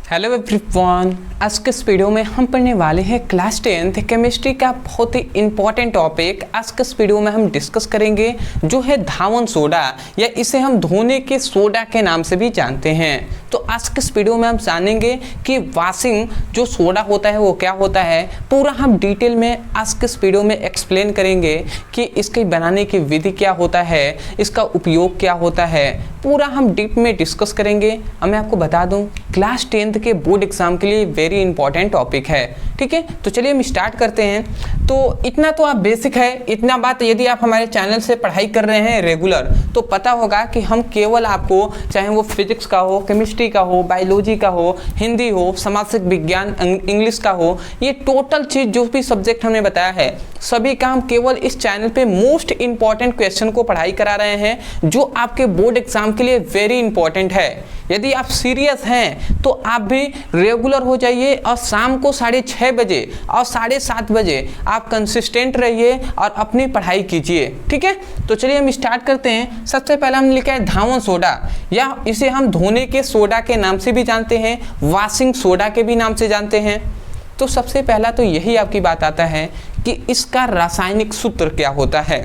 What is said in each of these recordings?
Hello everyone, आज के इस वीडियो में हम पढ़ने वाले हैं क्लास 10th केमिस्ट्री का बहुत ही इंपॉर्टेंट टॉपिक। आज के इस वीडियो में हम डिस्कस करेंगे जो है धावन सोडा, या इसे हम धोने के सोडा के नाम से भी जानते हैं। तो आज के इस वीडियो में हम जानेंगे कि वॉशिंग जो सोडा होता है वो क्या होता है, पूरा हम डिटेल में आज के इस वीडियो में एक्सप्लेन करेंगे कि इसके बनाने की विधि क्या होता है, इसका उपयोग क्या होता है, पूरा हम डीप में डिस्कस करेंगे। अब मैं आपको बता दूं, क्लास 10th के बोर्ड एग्जाम के लिए वेरी इंपॉर्टेंट टॉपिक है। ठीक है, तो चलिए हम स्टार्ट करते हैं। तो इतना तो आप बेसिक है, इतना बात यदि आप हमारे चैनल से पढ़ाई कर रहे हैं रेगुलर, तो पता होगा कि हम केवल आपको, चाहे वो फिजिक्स का हो, केमिस्ट्री का हो, बायोलॉजी का हो, हिंदी हो, सामाजिक विज्ञान, इंग्लिश का हो, ये टोटल चीज़ जो भी सब्जेक्ट हमने बताया है सभी का हम केवल इस चैनल पे मोस्ट इंपॉर्टेंट क्वेश्चन को पढ़ाई करा रहे हैं जो आपके बोर्ड एग्जाम के लिए वेरी इंपॉर्टेंट है। यदि आप सीरियस हैं तो आप भी रेगुलर हो जाइए और शाम को 6:30 बजे और 7:30 बजे आप कंसिस्टेंट रहिए और अपनी पढ़ाई कीजिए। ठीक है, तो चलिए हम स्टार्ट करते हैं। सबसे पहले हम लिखा है धावन सोडा, या इसे हम धोने के सोडा के नाम से भी जानते हैं, वॉशिंग सोडा के भी नाम से जानते हैं। तो सबसे पहला तो यही आपकी बात आता है कि इसका रासायनिक सूत्र क्या होता है।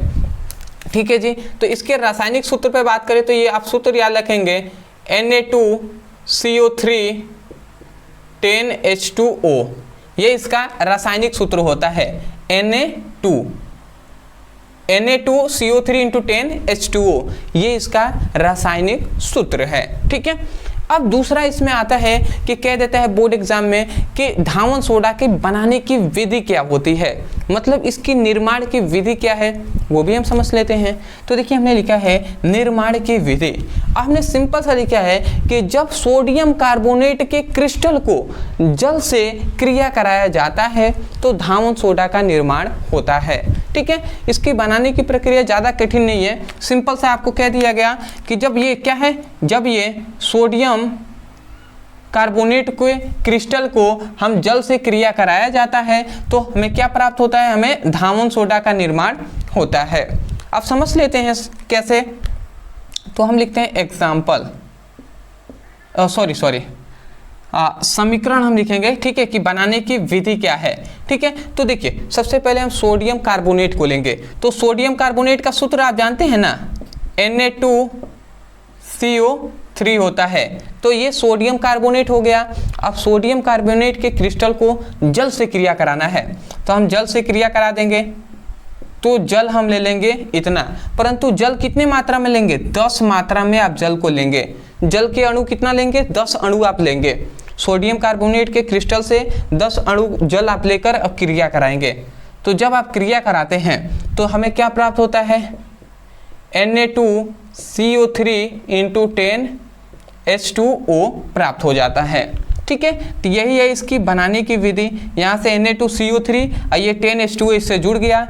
ठीक है जी, तो इसके रासायनिक सूत्र पे बात करें तो ये आप सूत्र याद रखेंगे, Na2CO3 10H2O, ये इसका रासायनिक सूत्र होता है। Na2CO3 × 10H2O, ये इसका रासायनिक सूत्र है। ठीक है, अब दूसरा इसमें आता है कि कह देता है बोर्ड एग्जाम में कि धावन सोडा के बनाने की विधि क्या होती है, मतलब इसकी निर्माण की विधि क्या है वो भी हम समझ लेते हैं। तो देखिए हमने लिखा है निर्माण की विधि। हमने सिंपल सा लिखा है कि जब सोडियम कार्बोनेट के क्रिस्टल को जल से क्रिया कराया जाता है तो धावन सोडा का निर्माण होता है। ठीक है, इसकी बनाने की प्रक्रिया ज़्यादा कठिन नहीं है, सिंपल सा आपको कह दिया गया कि जब ये क्या है, जब ये सोडियम कार्बोनेट के क्रिस्टल को हम जल से क्रिया कराया जाता है तो हमें क्या प्राप्त होता है, हमें धावन सोडा का निर्माण होता है। अब समझ लेते हैं कैसे। तो हम लिखते हैं एग्जाम्पल, समीकरण हम लिखेंगे। ठीक है, कि बनाने की विधि क्या है। ठीक है, तो देखिए सबसे पहले हम सोडियम कार्बोनेट को लेंगे। तो सोडियम कार्बोनेट का सूत्र आप जानते हैं ना, Na2CO3 होता है। तो ये सोडियम कार्बोनेट हो गया। अब सोडियम कार्बोनेट के क्रिस्टल को जल से क्रिया कराना है तो हम जल से क्रिया करा देंगे। तो जल हम ले लेंगे इतना, परंतु जल कितने मात्रा में लेंगे, 10 मात्रा में आप जल को लेंगे। जल के अणु कितना लेंगे, 10 अणु आप लेंगे। सोडियम कार्बोनेट के क्रिस्टल से 10 अणु जल आप लेकर अब क्रिया कराएंगे। तो जब आप क्रिया कराते हैं तो हमें क्या प्राप्त होता है, Na2CO3 × 10H2O प्राप्त हो जाता है। ठीक है, तो यही है इसकी बनाने की विधि। यहाँ से Na2CO3 और ये 10H2O इससे जुड़ गया,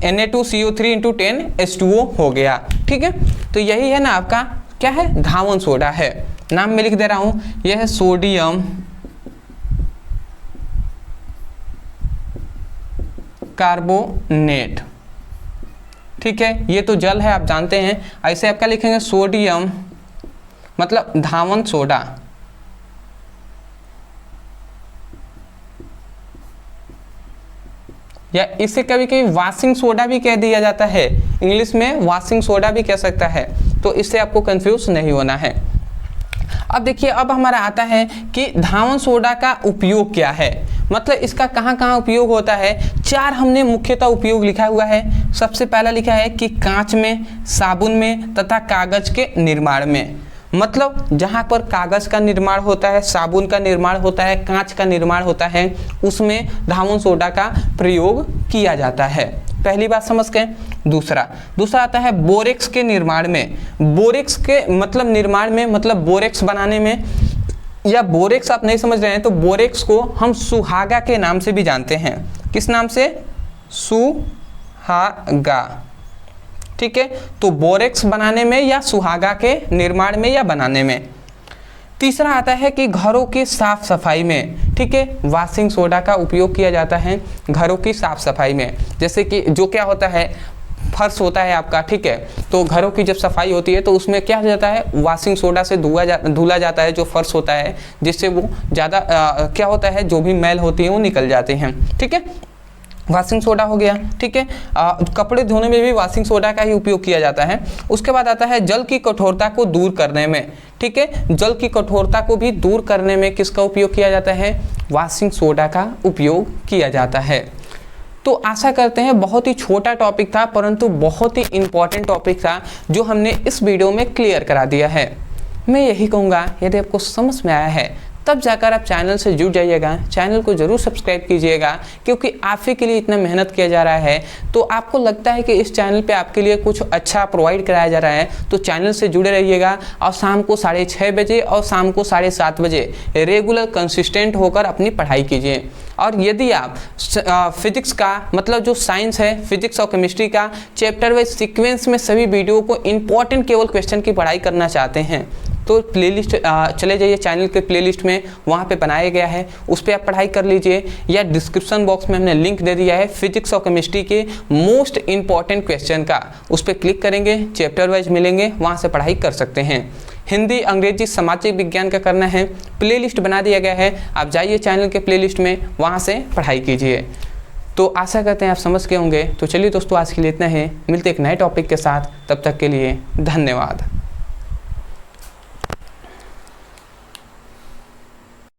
Na2CO3 × 10H2O हो गया। ठीक है, तो यही है ना आपका क्या है, धावन सोडा है। नाम में लिख दे रहा हूँ, यह है सोडियम कार्बोनेट। ठीक है, ये तो जल है आप जानते हैं। ऐसे आपका लिखेंगे सोडियम मतलब धावन सोडा, या इसे कभी कभी वॉशिंग सोडा भी कह दिया जाता है, इंग्लिश में वॉशिंग सोडा भी कह सकता है। तो इससे आपको कंफ्यूज नहीं होना है। अब देखिए, अब हमारा आता है कि धावन सोडा का उपयोग क्या है, मतलब इसका कहाँ कहाँ उपयोग होता है। 4 हमने मुख्यतः उपयोग लिखा हुआ है। सबसे पहला लिखा है कि कांच में, साबुन में तथा कागज के निर्माण में। मतलब जहाँ पर कागज का निर्माण होता है, साबुन का निर्माण होता है, कांच का निर्माण होता है, उसमें धावन सोडा का प्रयोग किया जाता है। पहली बात समझ गए। दूसरा आता है बोरेक्स के निर्माण में। बोरेक्स के मतलब निर्माण में, मतलब बोरेक्स बनाने में, या बोरेक्स आप नहीं समझ रहे हैं तो बोरेक्स को हम सुहागा के नाम से भी जानते हैं। किस नाम से, सुहागा। ठीक है, तो बोरेक्स बनाने में या सुहागा के निर्माण में या बनाने में। तीसरा आता है कि घरों की साफ सफाई में। ठीक है, वॉशिंग सोडा का उपयोग किया जाता है घरों की साफ सफाई में। जैसे कि जो क्या होता है, फर्श होता है आपका, ठीक है, तो घरों की जब सफाई होती है तो उसमें क्या हो जाता है, वॉशिंग सोडा से धुला जाता है जो फर्श होता है, जिससे वो ज़्यादा क्या होता है, जो भी मैल होती है वो निकल जाते हैं, ठीक है। वॉशिंग सोडा हो गया, ठीक है। कपड़े धोने में भी वॉशिंग सोडा का ही उपयोग किया जाता है। उसके बाद आता है जल की कठोरता को दूर करने में, ठीक है, जल की कठोरता को भी दूर करने में किसका उपयोग किया जाता है, वॉशिंग सोडा का उपयोग किया जाता है। तो आशा करते हैं बहुत ही छोटा टॉपिक था परंतु बहुत ही इंपॉर्टेंट टॉपिक था जो हमने इस वीडियो में क्लियर करा दिया है। मैं यही कहूँगा यदि आपको समझ में आया है तब जाकर आप चैनल से जुड़ जाइएगा, चैनल को ज़रूर सब्सक्राइब कीजिएगा, क्योंकि आप ही के लिए इतना मेहनत किया जा रहा है। तो आपको लगता है कि इस चैनल पे आपके लिए कुछ अच्छा प्रोवाइड कराया जा रहा है तो चैनल से जुड़े रहिएगा और शाम को 6:30 बजे और शाम को 7:30 बजे रेगुलर कंसिस्टेंट होकर अपनी पढ़ाई कीजिए। और यदि आप फिजिक्स का मतलब जो साइंस है, फिजिक्स और केमिस्ट्री का चैप्टर वाइज सीक्वेंस में सभी वीडियो को इंपॉर्टेंट केवल क्वेश्चन की पढ़ाई करना चाहते हैं तो प्लेलिस्ट चले जाइए चैनल के प्लेलिस्ट में, वहाँ पे बनाया गया है, उस पर आप पढ़ाई कर लीजिए, या डिस्क्रिप्शन बॉक्स में हमने लिंक दे दिया है फिजिक्स और केमिस्ट्री के मोस्ट इंपॉर्टेंट क्वेश्चन का, उस पर क्लिक करेंगे चैप्टर वाइज मिलेंगे, वहाँ से पढ़ाई कर सकते हैं। हिंदी, अंग्रेजी, सामाजिक विज्ञान का करना है, प्लेलिस्ट बना दिया गया है, आप जाइए चैनल के प्लेलिस्ट में, वहाँ से पढ़ाई कीजिए। तो आशा करते हैं आप समझ गए होंगे। तो चलिए दोस्तों आज के लिए इतना है, मिलते एक नए टॉपिक के साथ, तब तक के लिए धन्यवाद।